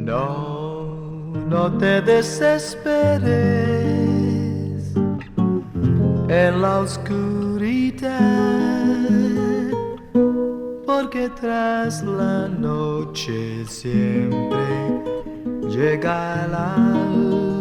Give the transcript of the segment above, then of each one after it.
No, no te desesperes en la oscuridad, porque tras la noche siempre llega el alba.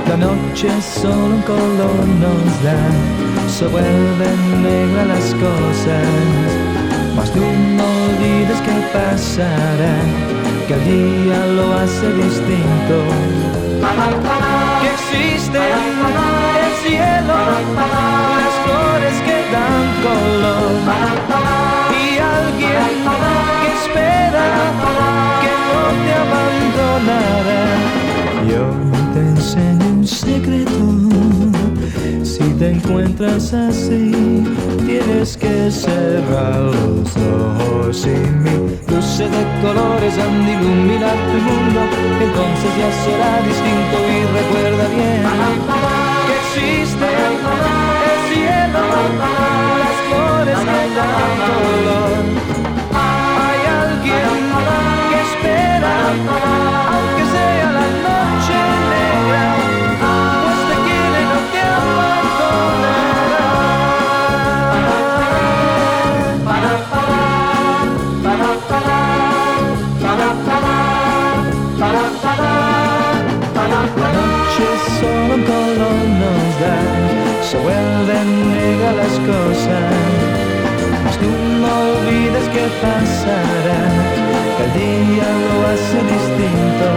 La noche solo un color nos da, se vuelven negras las cosas, mas tú no olvides que pasará, que el día lo hace distinto, que existe el cielo, las flores que dan color, y alguien que espera, que no te abandonará. Yo te enseño un secreto, si te encuentras así, tienes que cerrar los ojos sin mí. Luces de colores han de iluminar tu mundo, entonces ya será distinto y recuerda bien que existe el cielo, las flores que dan color. Hay alguien que espera, aunque sea la noche negra, pues te quiere y no te abandonará. La noche solo un color nos da, se vuelven negras las cosas, mas tú no olvides que pasará, que el día lo hace distinto.